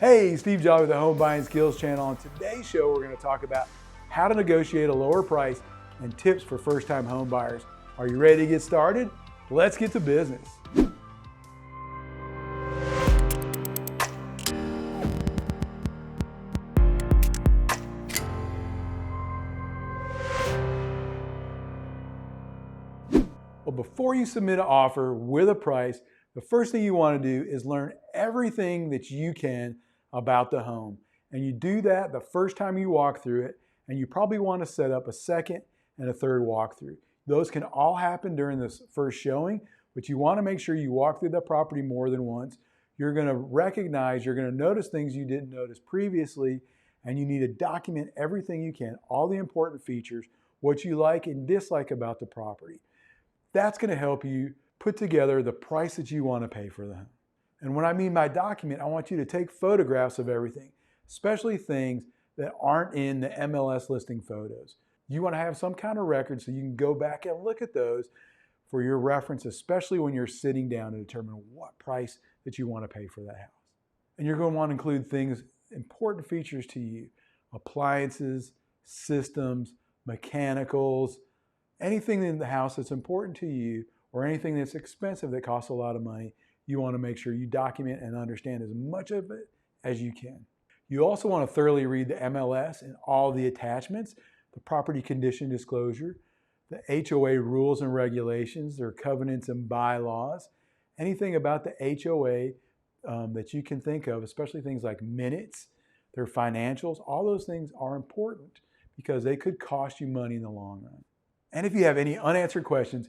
Hey, Steve Jolly with the Home Buying Skills channel. On today's show, we're going to talk about how to negotiate a lower price and tips for first-time home buyers. Are you ready to get started? Let's get to business. Well, before you submit an offer with a price, the first thing you want to do is learn everything that you can about the home. And you do that the first time you walk through it, and you probably want to set up a second and a third walkthrough. Those can all happen during this first showing, but you want to make sure you walk through the property more than once. You're going to recognize, you're going to notice things you didn't notice previously, and you need to document everything you can, all the important features, what you like and dislike about the property. That's going to help you put together the price that you want to pay for the home. And when I mean by document, I want you to take photographs of everything, especially things that aren't in the MLS listing photos. You want to have some kind of record so you can go back and look at those for your reference, especially when you're sitting down to determine what price that you want to pay for that house. And you're going to want to include things, important features to you, appliances, systems, mechanicals, anything in the house that's important to you or anything that's expensive that costs a lot of money. You want to make sure you document and understand as much of it as you can. You also want to thoroughly read the MLS and all the attachments, the property condition disclosure, the HOA rules and regulations, their covenants and bylaws, anything about the HOA that you can think of, especially things like minutes, their financials. All those things are important because they could cost you money in the long run. And if you have any unanswered questions,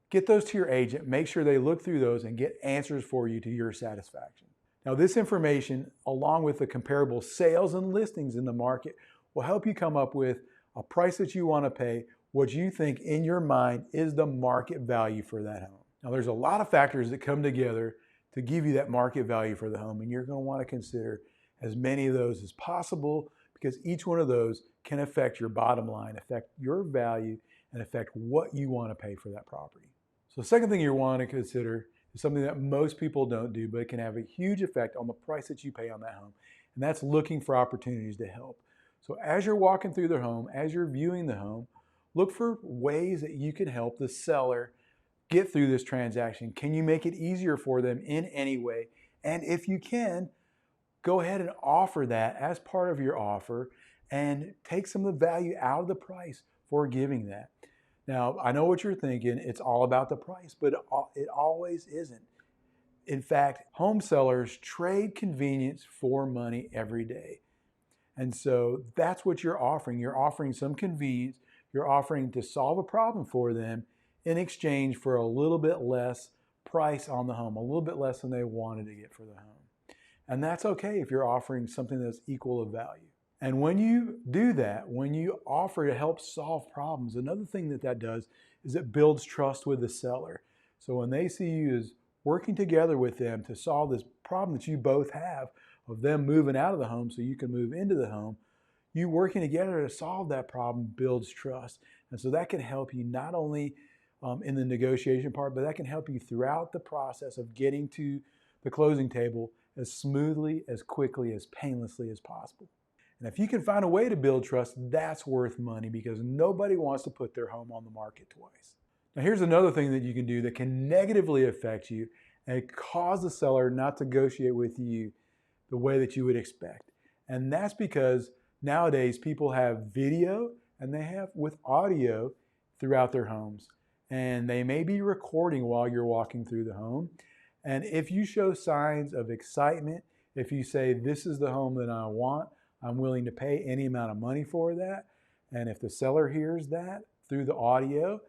get those to your agent, make sure they look through those and get answers for you to your satisfaction. Now, this information, along with the comparable sales and listings in the market, will help you come up with a price that you want to pay, what you think in your mind is the market value for that home. Now, there's a lot of factors that come together to give you that market value for the home, and you're going to want to consider as many of those as possible because each one of those can affect your bottom line, affect your value, and affect what you want to pay for that property. So the second thing you want to consider is something that most people don't do, but it can have a huge effect on the price that you pay on that home, and that's looking for opportunities to help. So as you're walking through the home, as you're viewing the home, look for ways that you can help the seller get through this transaction. Can you make it easier for them in any way? And if you can, go ahead and offer that as part of your offer and take some of the value out of the price for giving that. Now, I know what you're thinking, it's all about the price, but it always isn't. In fact, home sellers trade convenience for money every day. And so that's what you're offering. You're offering some convenience, you're offering to solve a problem for them in exchange for a little bit less price on the home, a little bit less than they wanted to get for the home. And that's okay if you're offering something that's equal of value. And when you do that, when you offer to help solve problems, another thing that does is it builds trust with the seller. So when they see you as working together with them to solve this problem that you both have of them moving out of the home so you can move into the home, you working together to solve that problem builds trust. And so that can help you not only in the negotiation part, but that can help you throughout the process of getting to the closing table as smoothly, as quickly, as painlessly as possible. And if you can find a way to build trust, that's worth money because nobody wants to put their home on the market twice. Now, here's another thing that you can do that can negatively affect you and cause the seller not to negotiate with you the way that you would expect. And that's because nowadays people have video and they have with audio throughout their homes. And they may be recording while you're walking through the home. And if you show signs of excitement, if you say, this is the home that I want, I'm willing to pay any amount of money for that. And if the seller hears that through the audio,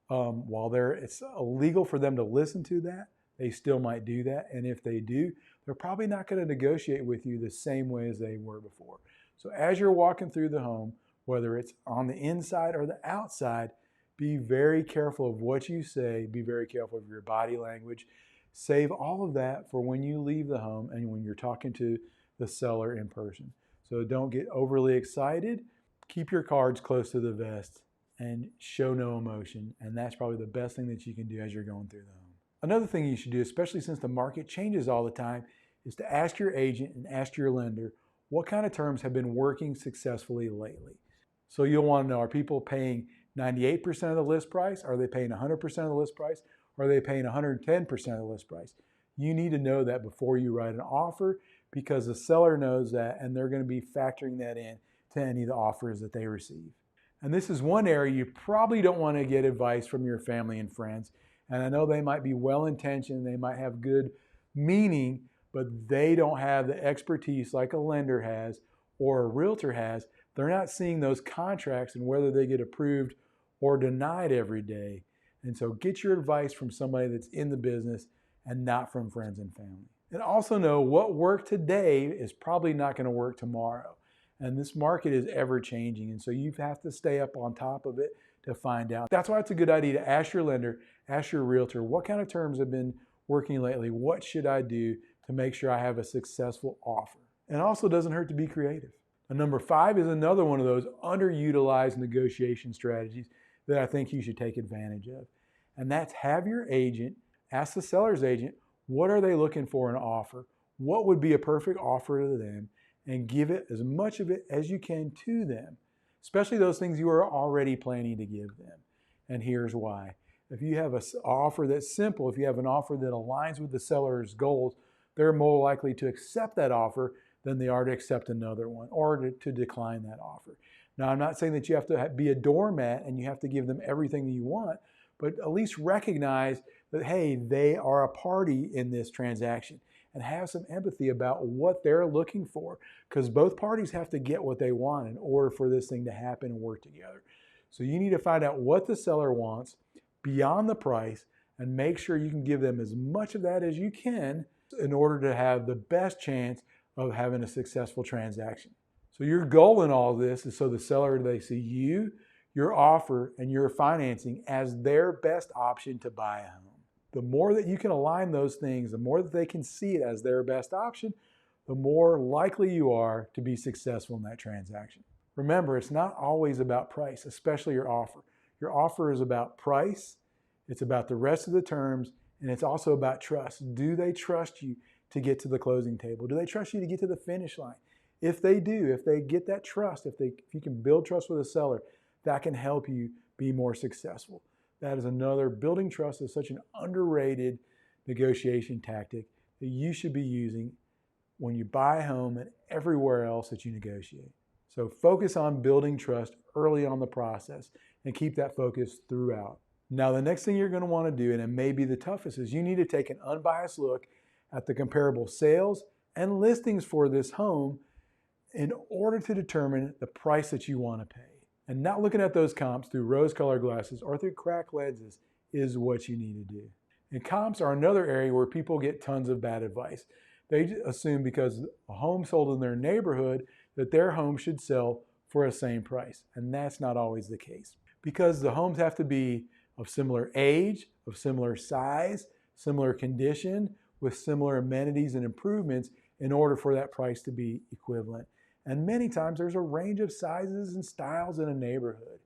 while it's illegal for them to listen to that, they still might do that. And if they do, they're probably not going to negotiate with you the same way as they were before. So as you're walking through the home, whether it's on the inside or the outside, be very careful of what you say. Be very careful of your body language. Save all of that for when you leave the home and when you're talking to the seller in person. So don't get overly excited. Keep your cards close to the vest and show no emotion. And that's probably the best thing that you can do as you're going through the home. Another thing you should do, especially since the market changes all the time, is to ask your agent and ask your lender what kind of terms have been working successfully lately. So you'll want to know, are people paying 98% of the list price? Are they paying 100% of the list price? Or are they paying 110% of the list price? You need to know that before you write an offer, because the seller knows that and they're going to be factoring that in to any of the offers that they receive. And this is one area you probably don't want to get advice from your family and friends. And I know they might be well-intentioned, they might have good meaning, but they don't have the expertise like a lender has or a realtor has. They're not seeing those contracts and whether they get approved or denied every day. And so get your advice from somebody that's in the business and not from friends and family. And also know what worked today is probably not going to work tomorrow. And this market is ever changing. And so you have to stay up on top of it to find out. That's why it's a good idea to ask your lender, ask your realtor, what kind of terms have been working lately? What should I do to make sure I have a successful offer? And it also doesn't hurt to be creative. And number 5 is another one of those underutilized negotiation strategies that I think you should take advantage of. And that's have your agent ask the seller's agent, what are they looking for in an offer? What would be a perfect offer to them? And give it as much of it as you can to them, especially those things you are already planning to give them. And here's why. If you have an offer that's simple, if you have an offer that aligns with the seller's goals, they're more likely to accept that offer than they are to accept another one or to decline that offer. Now, I'm not saying that you have to be a doormat and you have to give them everything that you want, but at least recognize that, hey, they are a party in this transaction and have some empathy about what they're looking for, because both parties have to get what they want in order for this thing to happen and work together. So you need to find out what the seller wants beyond the price and make sure you can give them as much of that as you can in order to have the best chance of having a successful transaction. So your goal in all this is so the seller, they see you, your offer, and your financing as their best option to buy a home. The more that you can align those things, the more that they can see it as their best option, the more likely you are to be successful in that transaction. Remember, it's not always about price, especially your offer. Your offer is about price, it's about the rest of the terms, and it's also about trust. Do they trust you to get to the closing table? Do they trust you to get to the finish line? If they do, if they get that trust, if you can build trust with a seller, that can help you be more successful. That is another, building trust is such an underrated negotiation tactic that you should be using when you buy a home and everywhere else that you negotiate. So focus on building trust early on the process and keep that focus throughout. Now, the next thing you're going to want to do, and it may be the toughest, is you need to take an unbiased look at the comparable sales and listings for this home in order to determine the price that you want to pay. And not looking at those comps through rose-colored glasses or through cracked lenses is what you need to do. And comps are another area where people get tons of bad advice. They assume because a home sold in their neighborhood that their home should sell for the same price. And that's not always the case. Because the homes have to be of similar age, of similar size, similar condition, with similar amenities and improvements in order for that price to be equivalent. And many times there's a range of sizes and styles in a neighborhood.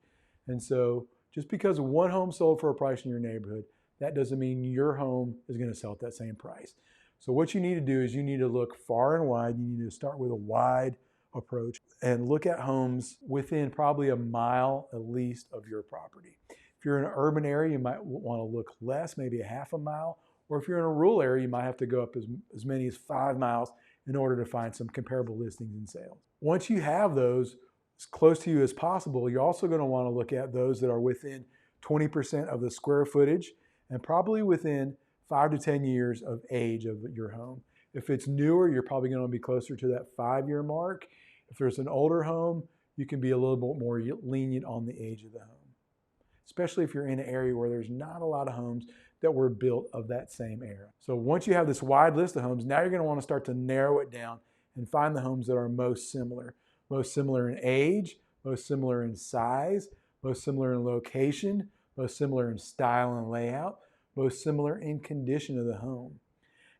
And so just because one home sold for a price in your neighborhood, that doesn't mean your home is going to sell at that same price. So what you need to do is you need to look far and wide. You need to start with a wide approach and look at homes within probably a mile at least of your property. If you're in an urban area, you might want to look less, maybe a half a mile. Or if you're in a rural area, you might have to go up as many as 5 miles in order to find some comparable listings and sales. Once you have those as close to you as possible, you're also going to want to look at those that are within 20% of the square footage and probably within 5 to 10 years of age of your home. If it's newer, you're probably going to be closer to that 5-year mark. If there's an older home, you can be a little bit more lenient on the age of the home, especially if you're in an area where there's not a lot of homes that were built of that same era. So once you have this wide list of homes, now you're going to want to start to narrow it down and find the homes that are most similar in age, most similar in size, most similar in location, most similar in style and layout, most similar in condition of the home.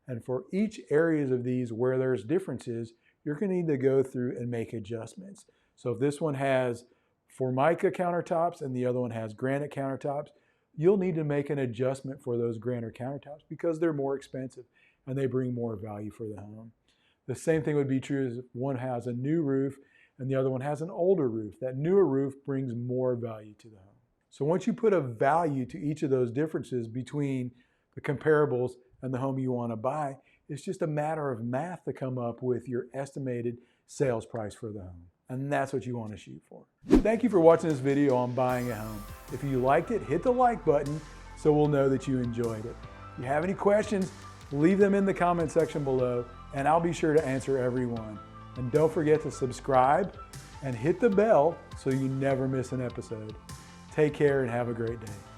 And for each areas of these where there's differences, you're going to need to go through and make adjustments. So if this one has Formica countertops and the other one has granite countertops, you'll need to make an adjustment for those granite countertops because they're more expensive. and they bring more value for the home. The same thing would be true as if one has a new roof and the other one has an older roof. That newer roof brings more value to the home. So once you put a value to each of those differences between the comparables and the home you want to buy, it's just a matter of math to come up with your estimated sales price for the home. And that's what you want to shoot for. Thank you for watching this video on buying a home. If you liked it, hit the like button so we'll know that you enjoyed it. If you have any questions, leave them in the comment section below and I'll be sure to answer every one. And don't forget to subscribe and hit the bell so you never miss an episode. Take care and have a great day.